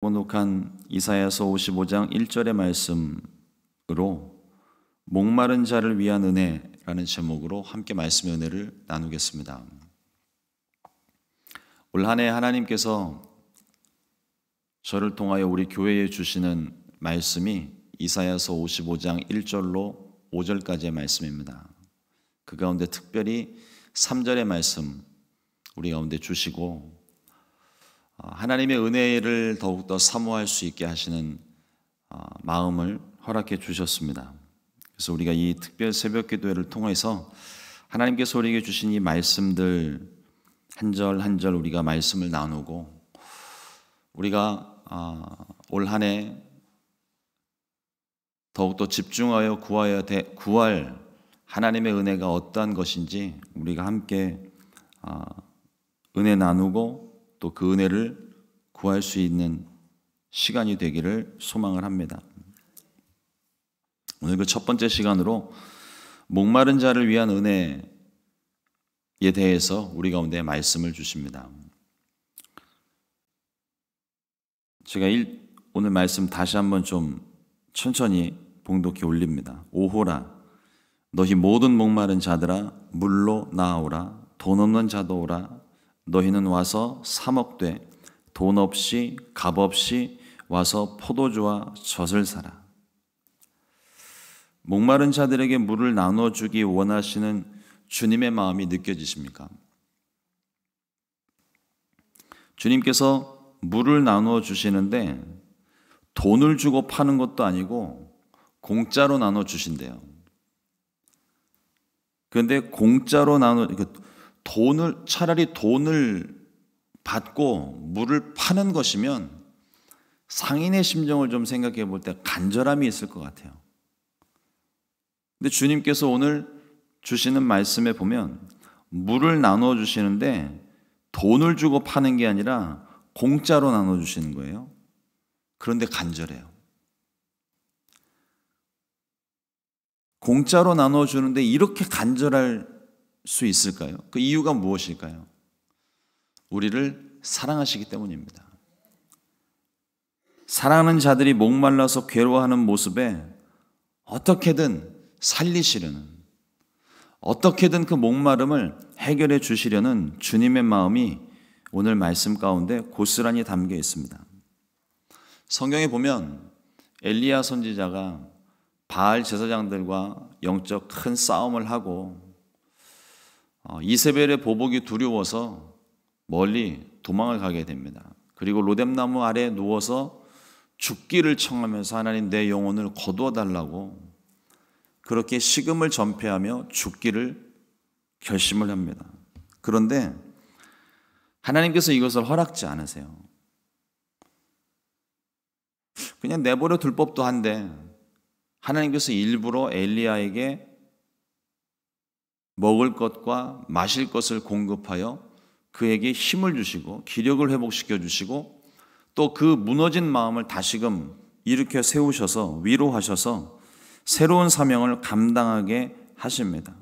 봉독한 이사야서 55장 1절의 말씀으로 목마른 자를 위한 은혜라는 제목으로 함께 말씀의 은혜를 나누겠습니다. 올 한 해 하나님께서 저를 통하여 우리 교회에 주시는 말씀이 이사야서 55장 1절로 5절까지의 말씀입니다. 그 가운데 특별히 3절의 말씀 우리 가운데 주시고 하나님의 은혜를 더욱더 사모할 수 있게 하시는 마음을 허락해 주셨습니다. 그래서 우리가 이 특별 새벽 기도회를 통해서 하나님께서 우리에게 주신 이 말씀들 한 절 한 절 우리가 말씀을 나누고 우리가 올 한 해 더욱더 집중하여 구할 하나님의 은혜가 어떠한 것인지 우리가 함께 은혜 나누고 또 그 은혜를 구할 수 있는 시간이 되기를 소망을 합니다. 오늘 그 첫 번째 시간으로 목마른 자를 위한 은혜에 대해서 우리 가운데 말씀을 주십니다. 제가 오늘 말씀 다시 한번 좀 천천히 봉독해 올립니다. 오호라 너희 모든 목마른 자들아 물로 나아오라 돈 없는 자도 오라 너희는 와서 사 먹되 돈 없이 값 없이 와서 포도주와 젖을 사라. 목마른 자들에게 물을 나눠주기 원하시는 주님의 마음이 느껴지십니까? 주님께서 물을 나눠 주시는데 돈을 주고 파는 것도 아니고 공짜로 나눠 주신대요. 그런데 공짜로 차라리 돈을 받고 물을 파는 것이면 상인의 심정을 좀 생각해 볼 때 간절함이 있을 것 같아요. 근데 주님께서 오늘 주시는 말씀에 보면 물을 나눠 주시는데 돈을 주고 파는 게 아니라 공짜로 나눠 주시는 거예요. 그런데 간절해요. 공짜로 나눠 주는데 이렇게 간절할 수 있을까요? 그 이유가 무엇일까요? 우리를 사랑하시기 때문입니다. 사랑하는 자들이 목말라서 괴로워하는 모습에 어떻게든 살리시려는, 어떻게든 그 목마름을 해결해 주시려는 주님의 마음이 오늘 말씀 가운데 고스란히 담겨 있습니다. 성경에 보면 엘리야 선지자가 바알 제사장들과 영적 큰 싸움을 하고 이세벨의 보복이 두려워서 멀리 도망을 가게 됩니다. 그리고 로뎀나무 아래에 누워서 죽기를 청하면서 하나님 내 영혼을 거두어 달라고 그렇게 식음을 전폐하며 죽기를 결심을 합니다. 그런데 하나님께서 이것을 허락지 않으세요. 그냥 내버려 둘 법도 한데 하나님께서 일부러 엘리야에게 먹을 것과 마실 것을 공급하여 그에게 힘을 주시고 기력을 회복시켜 주시고 또 그 무너진 마음을 다시금 일으켜 세우셔서 위로하셔서 새로운 사명을 감당하게 하십니다.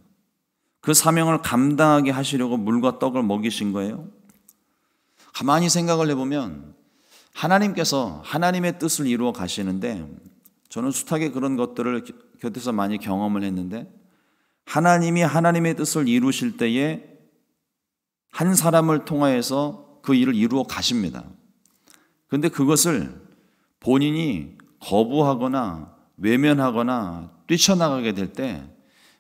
그 사명을 감당하게 하시려고 물과 떡을 먹이신 거예요. 가만히 생각을 해보면 하나님께서 하나님의 뜻을 이루어 가시는데 저는 숱하게 그런 것들을 곁에서 많이 경험을 했는데 하나님이 하나님의 뜻을 이루실 때에 한 사람을 통하여서 그 일을 이루어 가십니다. 그런데 그것을 본인이 거부하거나 외면하거나 뛰쳐나가게 될 때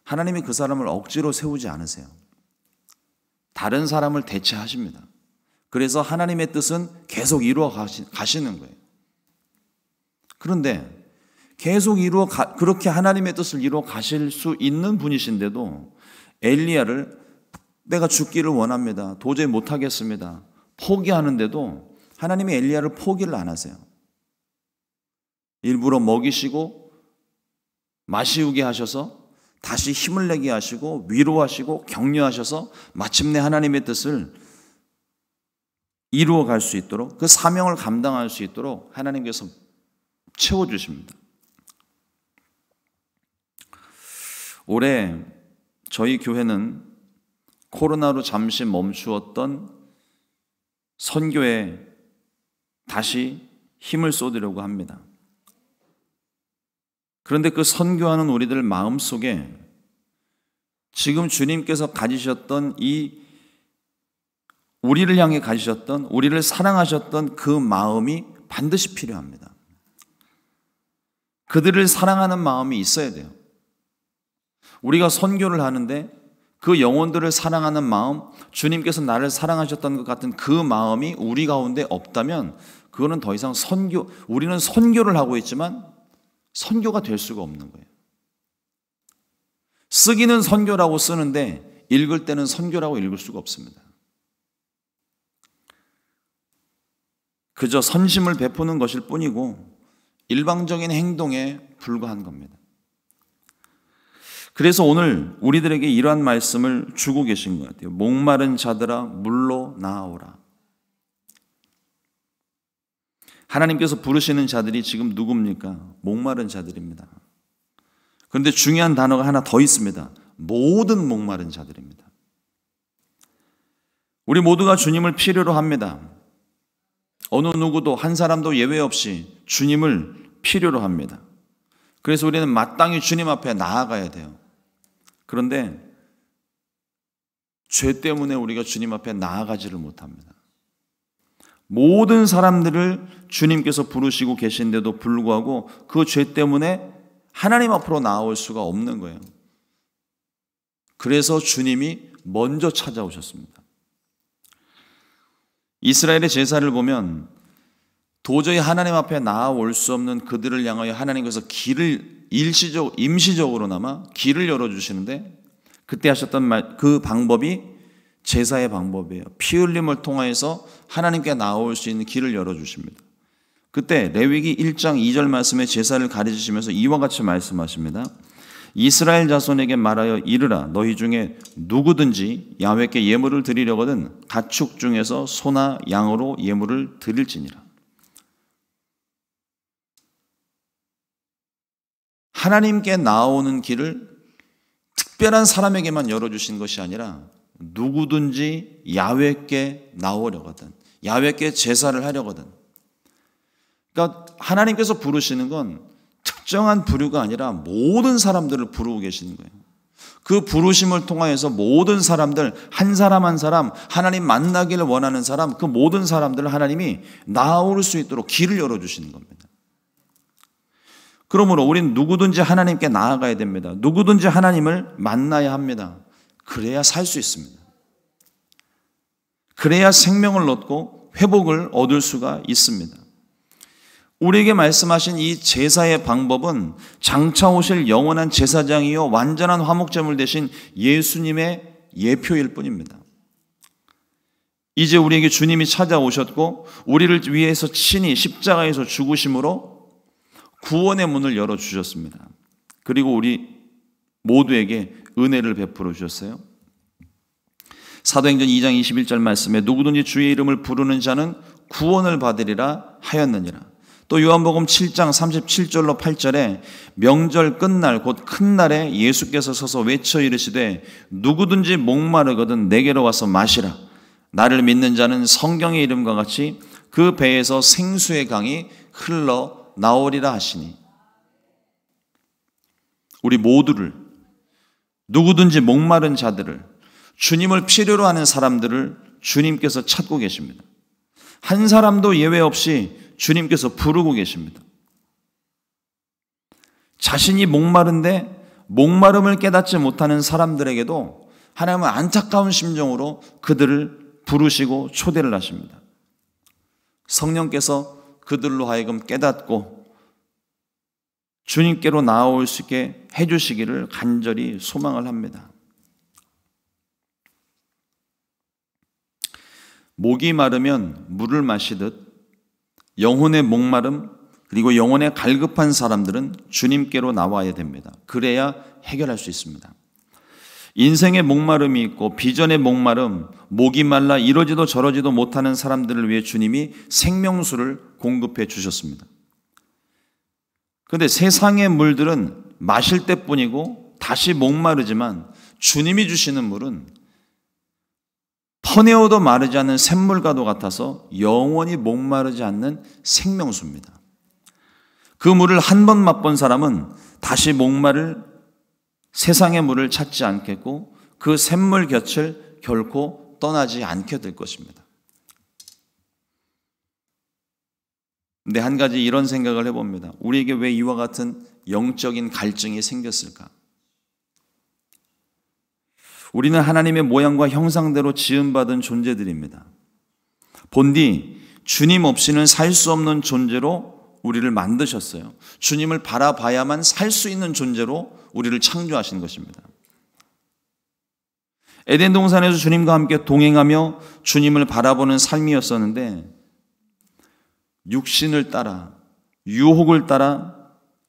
하나님이 그 사람을 억지로 세우지 않으세요. 다른 사람을 대체하십니다. 그래서 하나님의 뜻은 계속 이루어 가시는 거예요. 그런데 계속 그렇게 하나님의 뜻을 이루어 가실 수 있는 분이신데도 엘리야를 내가 죽기를 원합니다. 도저히 못하겠습니다. 포기하는데도 하나님이 엘리야를 포기를 안 하세요. 일부러 먹이시고 마시우게 하셔서 다시 힘을 내게 하시고 위로하시고 격려하셔서 마침내 하나님의 뜻을 이루어 갈 수 있도록 그 사명을 감당할 수 있도록 하나님께서 채워주십니다. 올해 저희 교회는 코로나로 잠시 멈추었던 선교에 다시 힘을 쏟으려고 합니다. 그런데 그 선교하는 우리들 마음속에 지금 주님께서 가지셨던 우리를 향해 가지셨던, 우리를 사랑하셨던 그 마음이 반드시 필요합니다. 그들을 사랑하는 마음이 있어야 돼요. 우리가 선교를 하는데 그 영혼들을 사랑하는 마음, 주님께서 나를 사랑하셨던 것 같은 그 마음이 우리 가운데 없다면 그거는 더 이상 우리는 선교를 하고 있지만 선교가 될 수가 없는 거예요. 쓰기는 선교라고 쓰는데 읽을 때는 선교라고 읽을 수가 없습니다. 그저 선심을 베푸는 것일 뿐이고 일방적인 행동에 불과한 겁니다. 그래서 오늘 우리들에게 이러한 말씀을 주고 계신 것 같아요. 목마른 자들아 물로 나아오라. 하나님께서 부르시는 자들이 지금 누굽니까? 목마른 자들입니다. 그런데 중요한 단어가 하나 더 있습니다. 모든 목마른 자들입니다. 우리 모두가 주님을 필요로 합니다. 어느 누구도 한 사람도 예외 없이 주님을 필요로 합니다. 그래서 우리는 마땅히 주님 앞에 나아가야 돼요. 그런데 죄 때문에 우리가 주님 앞에 나아가지를 못합니다. 모든 사람들을 주님께서 부르시고 계신데도 불구하고 그 죄 때문에 하나님 앞으로 나아올 수가 없는 거예요. 그래서 주님이 먼저 찾아오셨습니다. 이스라엘의 제사를 보면 도저히 하나님 앞에 나아올 수 없는 그들을 향하여 하나님께서 임시적으로나마 길을 열어주시는데 그때 하셨던 그 방법이 제사의 방법이에요. 피 흘림을 통하여서 하나님께 나아올 수 있는 길을 열어주십니다. 그때 레위기 1장 2절 말씀에 제사를 가르치시면서 이와 같이 말씀하십니다. 이스라엘 자손에게 말하여 이르라. 너희 중에 누구든지 야훼께 예물을 드리려거든 가축 중에서 소나 양으로 예물을 드릴지니라. 하나님께 나오는 길을 특별한 사람에게만 열어주신 것이 아니라 누구든지 야훼께 나오려거든, 야훼께 제사를 하려거든. 그러니까 하나님께서 부르시는 건 특정한 부류가 아니라 모든 사람들을 부르고 계시는 거예요. 그 부르심을 통하여서 모든 사람들, 한 사람 한 사람, 하나님 만나기를 원하는 사람, 그 모든 사람들을 하나님이 나아올 수 있도록 길을 열어주시는 겁니다. 그러므로 우리는 누구든지 하나님께 나아가야 됩니다. 누구든지 하나님을 만나야 합니다. 그래야 살 수 있습니다. 그래야 생명을 얻고 회복을 얻을 수가 있습니다. 우리에게 말씀하신 이 제사의 방법은 장차 오실 영원한 제사장이요 완전한 화목제물 대신 예수님의 예표일 뿐입니다. 이제 우리에게 주님이 찾아오셨고 우리를 위해서 친히 십자가에서 죽으심으로 구원의 문을 열어주셨습니다. 그리고 우리 모두에게 은혜를 베풀어 주셨어요. 사도행전 2장 21절 말씀에 누구든지 주의 이름을 부르는 자는 구원을 받으리라 하였느니라. 또 요한복음 7장 37절로 8절에 명절 끝날 곧 큰 날에 예수께서 서서 외쳐 이르시되 누구든지 목마르거든 내게로 와서 마시라. 나를 믿는 자는 성경의 이름과 같이 그 배에서 생수의 강이 흘러 나오리라 하시니. 우리 모두를, 누구든지 목마른 자들을, 주님을 필요로 하는 사람들을 주님께서 찾고 계십니다. 한 사람도 예외 없이 주님께서 부르고 계십니다. 자신이 목마른데 목마름을 깨닫지 못하는 사람들에게도 하나님은 안타까운 심정으로 그들을 부르시고 초대를 하십니다. 성령께서 그들로 하여금 깨닫고 주님께로 나아올 수 있게 해주시기를 간절히 소망을 합니다. 목이 마르면 물을 마시듯 영혼의 목마름 그리고 영혼의 갈급한 사람들은 주님께로 나와야 됩니다. 그래야 해결할 수 있습니다. 인생의 목마름이 있고 비전의 목마름, 목이 말라 이러지도 저러지도 못하는 사람들을 위해 주님이 생명수를 공급해 주셨습니다. 그런데 세상의 물들은 마실 때뿐이고 다시 목마르지만 주님이 주시는 물은 퍼내어도 마르지 않는 샘물과도 같아서 영원히 목마르지 않는 생명수입니다. 그 물을 한 번 맛본 사람은 다시 목마를 세상의 물을 찾지 않겠고 그 샘물 곁을 결코 떠나지 않게 될 것입니다. 근데 한 가지 이런 생각을 해봅니다. 우리에게 왜 이와 같은 영적인 갈증이 생겼을까? 우리는 하나님의 모양과 형상대로 지음받은 존재들입니다. 본디 주님 없이는 살 수 없는 존재로 우리를 만드셨어요. 주님을 바라봐야만 살 수 있는 존재로 우리를 창조하신 것입니다. 에덴 동산에서 주님과 함께 동행하며 주님을 바라보는 삶이었었는데 육신을 따라 유혹을 따라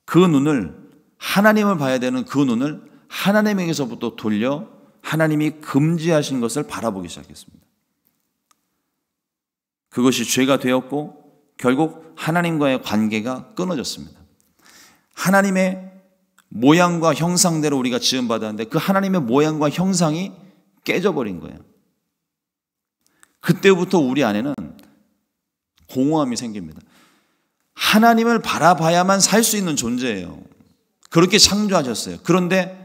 그 눈을 하나님을 봐야 되는 그 눈을 하나님에게서부터 돌려 하나님이 금지하신 것을 바라보기 시작했습니다. 그것이 죄가 되었고 결국 하나님과의 관계가 끊어졌습니다. 하나님의 모양과 형상대로 우리가 지음받았는데 그 하나님의 모양과 형상이 깨져버린 거예요. 그때부터 우리 안에는 공허함이 생깁니다. 하나님을 바라봐야만 살 수 있는 존재예요. 그렇게 창조하셨어요. 그런데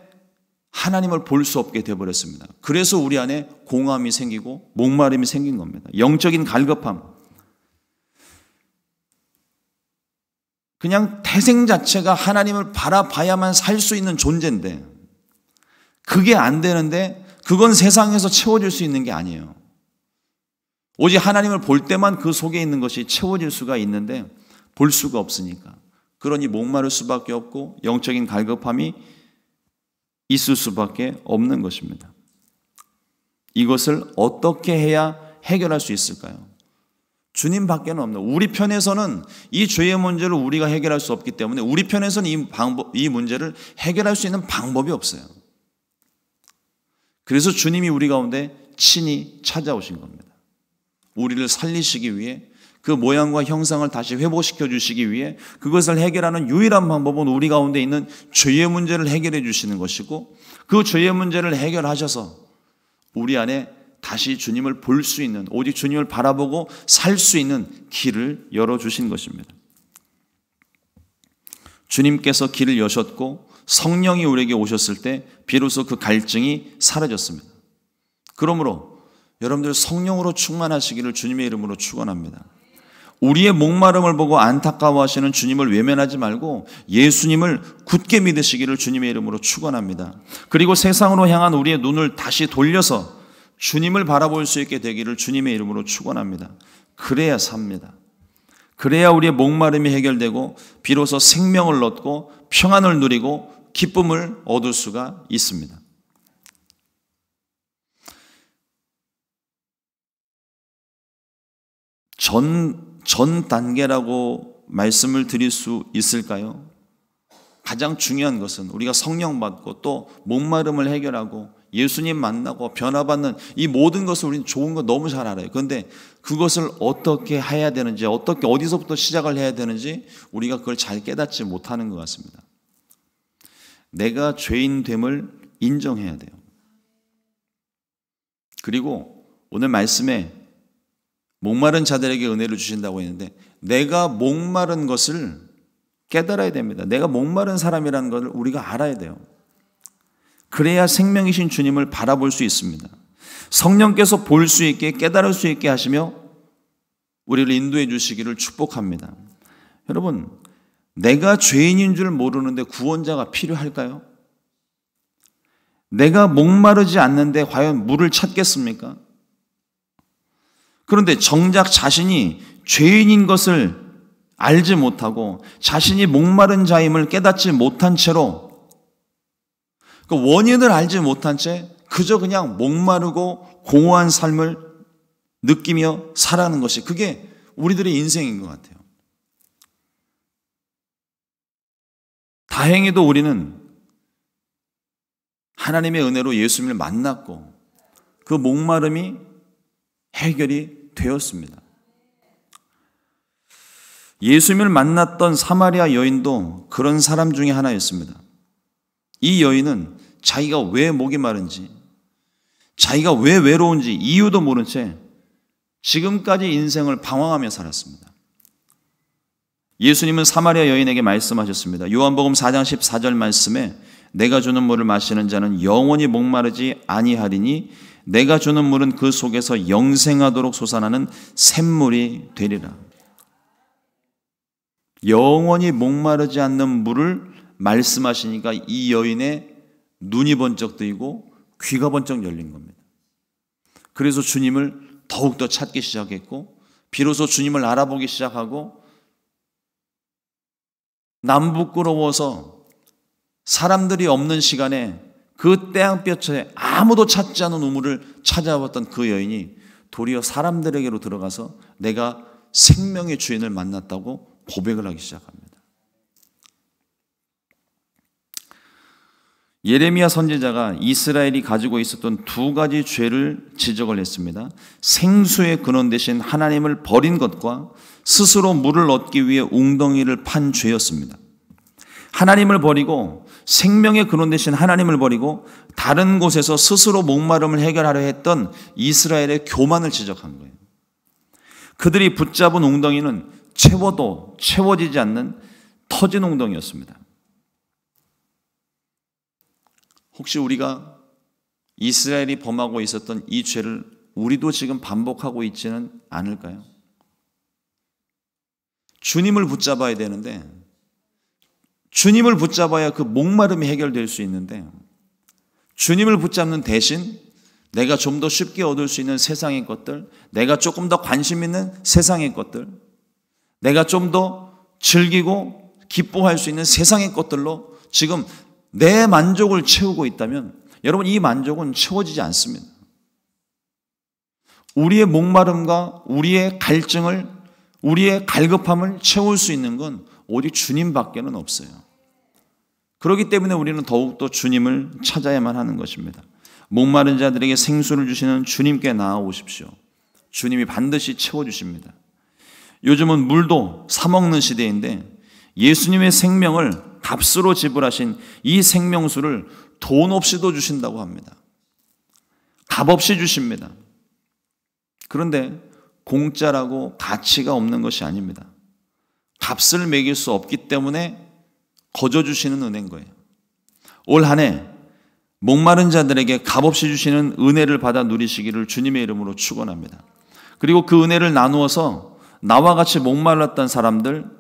하나님을 볼 수 없게 되어버렸습니다. 그래서 우리 안에 공허함이 생기고 목마름이 생긴 겁니다. 영적인 갈급함. 그냥 태생 자체가 하나님을 바라봐야만 살 수 있는 존재인데 그게 안 되는데 그건 세상에서 채워질 수 있는 게 아니에요. 오직 하나님을 볼 때만 그 속에 있는 것이 채워질 수가 있는데 볼 수가 없으니까 그러니 목마를 수밖에 없고 영적인 갈급함이 있을 수밖에 없는 것입니다. 이것을 어떻게 해야 해결할 수 있을까요? 주님 밖에는 없는, 우리 편에서는 이 죄의 문제를 우리가 해결할 수 없기 때문에 우리 편에서는 이 문제를 해결할 수 있는 방법이 없어요. 그래서 주님이 우리 가운데 친히 찾아오신 겁니다. 우리를 살리시기 위해 그 모양과 형상을 다시 회복시켜 주시기 위해 그것을 해결하는 유일한 방법은 우리 가운데 있는 죄의 문제를 해결해 주시는 것이고 그 죄의 문제를 해결하셔서 우리 안에 다시 주님을 볼 수 있는, 오직 주님을 바라보고 살 수 있는 길을 열어주신 것입니다. 주님께서 길을 여셨고 성령이 우리에게 오셨을 때 비로소 그 갈증이 사라졌습니다. 그러므로 여러분들 성령으로 충만하시기를 주님의 이름으로 축원합니다. 우리의 목마름을 보고 안타까워하시는 주님을 외면하지 말고 예수님을 굳게 믿으시기를 주님의 이름으로 축원합니다. 그리고 세상으로 향한 우리의 눈을 다시 돌려서 주님을 바라볼 수 있게 되기를 주님의 이름으로 축원합니다. 그래야 삽니다. 그래야 우리의 목마름이 해결되고 비로소 생명을 얻고 평안을 누리고 기쁨을 얻을 수가 있습니다. 전 단계라고 말씀을 드릴 수 있을까요? 가장 중요한 것은 우리가 성령 받고 또 목마름을 해결하고 예수님 만나고 변화받는 이 모든 것을 우리는 좋은 거 너무 잘 알아요. 그런데 그것을 어떻게 해야 되는지, 어디서부터 시작을 해야 되는지 우리가 그걸 잘 깨닫지 못하는 것 같습니다. 내가 죄인됨을 인정해야 돼요. 그리고 오늘 말씀에 목마른 자들에게 은혜를 주신다고 했는데 내가 목마른 것을 깨달아야 됩니다. 내가 목마른 사람이라는 것을 우리가 알아야 돼요. 그래야 생명이신 주님을 바라볼 수 있습니다. 성령께서 볼 수 있게 깨달을 수 있게 하시며 우리를 인도해 주시기를 축복합니다. 여러분, 내가 죄인인 줄 모르는데 구원자가 필요할까요? 내가 목마르지 않는데 과연 물을 찾겠습니까? 그런데 정작 자신이 죄인인 것을 알지 못하고 자신이 목마른 자임을 깨닫지 못한 채로 그 원인을 알지 못한 채 그저 그냥 목마르고 공허한 삶을 느끼며 살아가는 것이 그게 우리들의 인생인 것 같아요. 다행히도 우리는 하나님의 은혜로 예수님을 만났고 그 목마름이 해결이 되었습니다. 예수님을 만났던 사마리아 여인도 그런 사람 중에 하나였습니다. 이 여인은 자기가 왜 목이 마른지, 자기가 왜 외로운지 이유도 모른 채 지금까지 인생을 방황하며 살았습니다. 예수님은 사마리아 여인에게 말씀하셨습니다. 요한복음 4장 14절 말씀에 내가 주는 물을 마시는 자는 영원히 목마르지 아니하리니 내가 주는 물은 그 속에서 영생하도록 솟아나는 샘물이 되리라. 영원히 목마르지 않는 물을 말씀하시니까 이 여인의 눈이 번쩍 뜨이고 귀가 번쩍 열린 겁니다. 그래서 주님을 더욱더 찾기 시작했고 비로소 주님을 알아보기 시작하고 남 부끄러워서 사람들이 없는 시간에 그 떼양볕에 아무도 찾지 않은 우물을 찾아왔던 그 여인이 도리어 사람들에게로 들어가서 내가 생명의 주인을 만났다고 고백을 하기 시작합니다. 예레미야 선지자가 이스라엘이 가지고 있었던 두 가지 죄를 지적을 했습니다. 생수의 근원 대신 하나님을 버린 것과 스스로 물을 얻기 위해 웅덩이를 판 죄였습니다. 하나님을 버리고 생명의 근원 대신 하나님을 버리고 다른 곳에서 스스로 목마름을 해결하려 했던 이스라엘의 교만을 지적한 거예요. 그들이 붙잡은 웅덩이는 채워도 채워지지 않는 터진 웅덩이였습니다. 혹시 우리가 이스라엘이 범하고 있었던 이 죄를 우리도 지금 반복하고 있지는 않을까요? 주님을 붙잡아야 되는데 주님을 붙잡아야 그 목마름이 해결될 수 있는데 주님을 붙잡는 대신 내가 좀 더 쉽게 얻을 수 있는 세상의 것들, 내가 조금 더 관심 있는 세상의 것들, 내가 좀 더 즐기고 기뻐할 수 있는 세상의 것들로 지금 내 만족을 채우고 있다면 여러분 이 만족은 채워지지 않습니다. 우리의 목마름과 우리의 갈증을 우리의 갈급함을 채울 수 있는 건 오직 주님밖에는 없어요. 그렇기 때문에 우리는 더욱더 주님을 찾아야만 하는 것입니다. 목마른 자들에게 생수를 주시는 주님께 나아오십시오. 주님이 반드시 채워주십니다. 요즘은 물도 사먹는 시대인데 예수님의 생명을 값으로 지불하신 이 생명수를 돈 없이도 주신다고 합니다. 값 없이 주십니다. 그런데 공짜라고 가치가 없는 것이 아닙니다. 값을 매길 수 없기 때문에 거저 주시는 은혜인 거예요. 올 한 해 목마른 자들에게 값없이 주시는 은혜를 받아 누리시기를 주님의 이름으로 축원합니다. 그리고 그 은혜를 나누어서 나와 같이 목마른 사람들,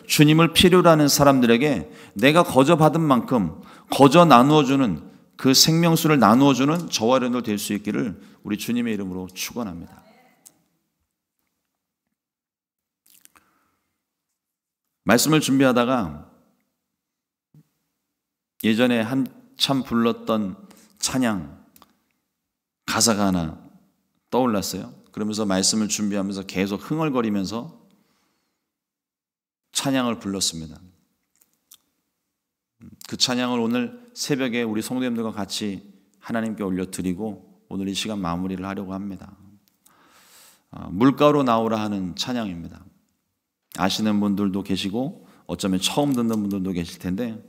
주님을 필요로 하는 사람들에게 내가 거저 받은 만큼 거저 나누어주는 그 생명수를 나누어주는 저와 여러분들 될 수 있기를 우리 주님의 이름으로 축원합니다. 말씀을 준비하다가 예전에 한참 불렀던 찬양 가사가 하나 떠올랐어요. 그러면서 말씀을 준비하면서 계속 흥얼거리면서 찬양을 불렀습니다. 그 찬양을 오늘 새벽에 우리 성도님들과 같이 하나님께 올려드리고 오늘 이 시간 마무리를 하려고 합니다. 물가로 나오라 하는 찬양입니다. 아시는 분들도 계시고 어쩌면 처음 듣는 분들도 계실 텐데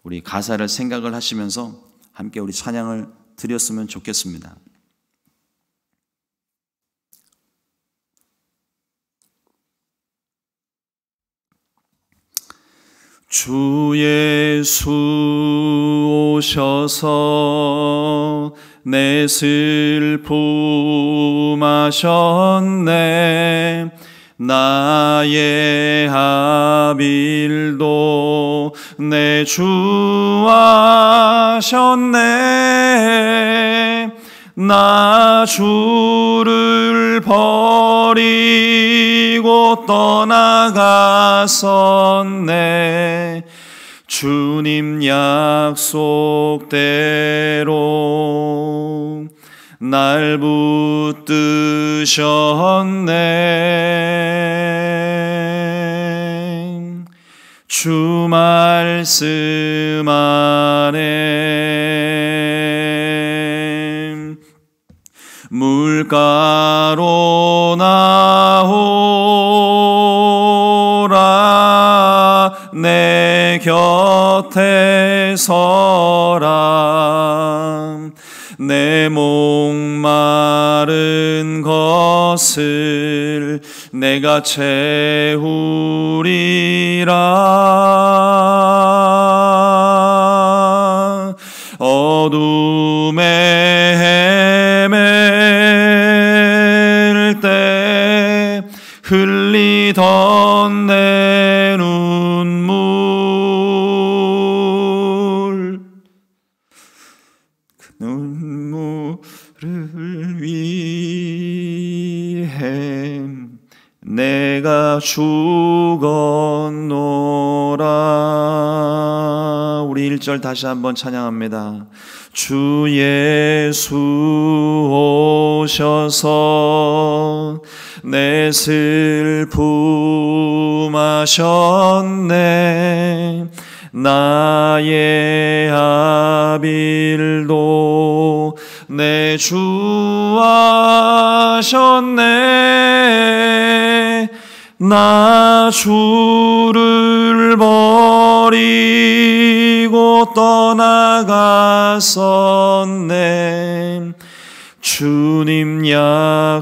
우리 가사를 생각을 하시면서 함께 우리 찬양을 드렸으면 좋겠습니다. 주 예수 오셔서 내 슬픔 하셨네. 나의 하빌도 내 주 하셨네. 나 주를 버리고 떠나갔었네. 주님 약속대로 날 붙드셨네. 주 말씀 안에 물가로 나오라. 내 곁에 서라. 내 목마른 것을 내가 채우리라. 어둠에 헤맬 때 흘리던 내 눈물, 그 눈물을 위해 내가 죽었노라. 우리 1절 다시 한번 찬양합니다. 주 예수 오셔서 내 슬픔 하셨네. 나의 아빌도 내 주 하셨네. 나 주를 버리고 떠나갔었네. 주님 약속대로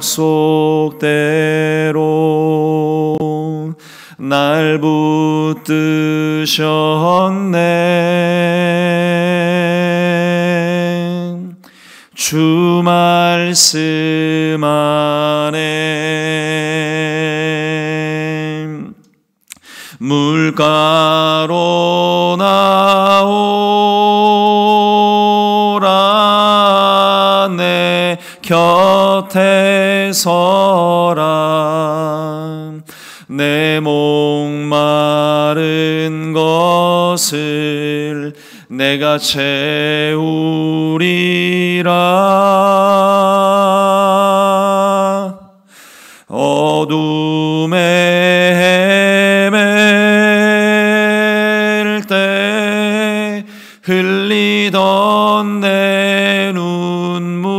날 붙드셨네. 주 말씀 안에 물가로 나오라. 내 곁에 서라. 내 목마른 것을 내가 채우리라. 어둠에 헤맬 때 흘리던 내 눈물,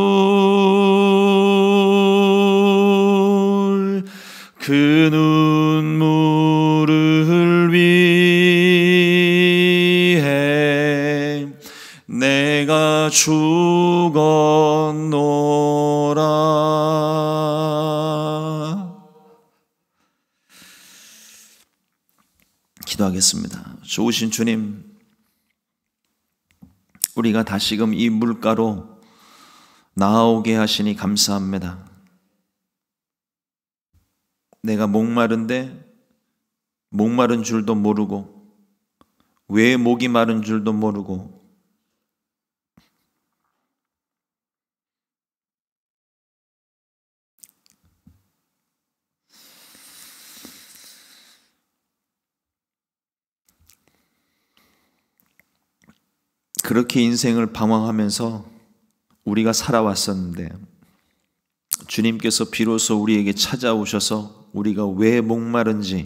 그 눈물을 위해 내가 죽었노라. 기도하겠습니다. 좋으신 주님, 우리가 다시금 이 물가로 나아오게 하시니 감사합니다. 내가 목마른데 목마른 줄도 모르고 왜 목이 마른 줄도 모르고 그렇게 인생을 방황하면서 우리가 살아왔었는데 주님께서 비로소 우리에게 찾아오셔서 우리가 왜 목마른지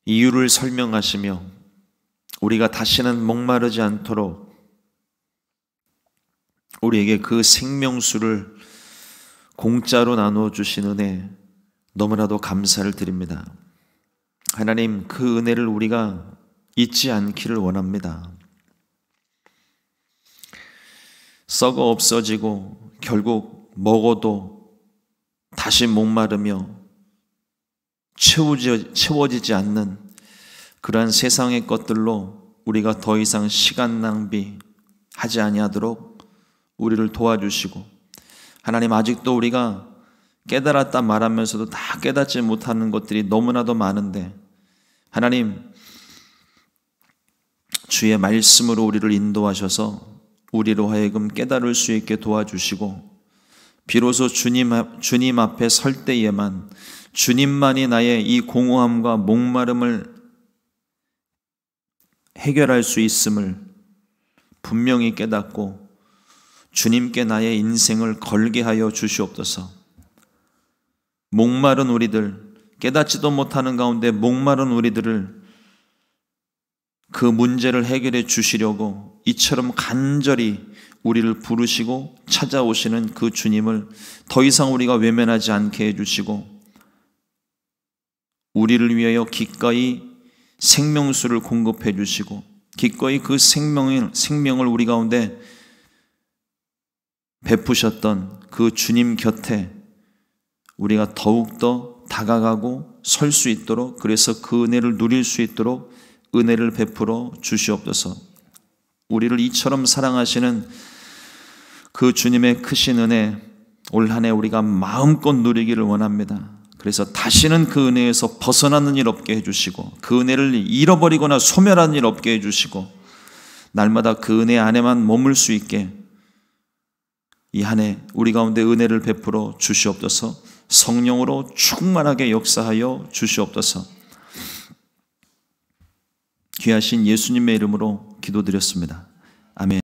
이유를 설명하시며 우리가 다시는 목마르지 않도록 우리에게 그 생명수를 공짜로 나누어 주신 은혜 너무나도 감사를 드립니다. 하나님, 그 은혜를 우리가 잊지 않기를 원합니다. 썩어 없어지고 결국 먹어도 다시 목마르며 채워지지 않는 그러한 세상의 것들로 우리가 더 이상 시간 낭비하지 아니하도록 우리를 도와주시고, 하나님, 아직도 우리가 깨달았다 말하면서도 다 깨닫지 못하는 것들이 너무나도 많은데 하나님, 주의 말씀으로 우리를 인도하셔서 우리로 하여금 깨달을 수 있게 도와주시고, 비로소 주님 앞에 설 때에만 주님만이 나의 이 공허함과 목마름을 해결할 수 있음을 분명히 깨닫고 주님께 나의 인생을 걸게 하여 주시옵소서. 목마른 우리들, 깨닫지도 못하는 가운데 목마른 우리들을 그 문제를 해결해 주시려고 이처럼 간절히 우리를 부르시고 찾아오시는 그 주님을 더 이상 우리가 외면하지 않게 해주시고, 우리를 위하여 기꺼이 생명수를 공급해 주시고 기꺼이 그 생명을 우리 가운데 베푸셨던 그 주님 곁에 우리가 더욱더 다가가고 설 수 있도록, 그래서 그 은혜를 누릴 수 있도록 은혜를 베풀어 주시옵소서. 우리를 이처럼 사랑하시는 그 주님의 크신 은혜 올 한 해 우리가 마음껏 누리기를 원합니다. 그래서 다시는 그 은혜에서 벗어나는 일 없게 해주시고, 그 은혜를 잃어버리거나 소멸하는 일 없게 해주시고, 날마다 그 은혜 안에만 머물 수 있게 이 한 해 우리 가운데 은혜를 베풀어 주시옵소서. 성령으로 충만하게 역사하여 주시옵소서. 귀하신 예수님의 이름으로 기도드렸습니다. 아멘.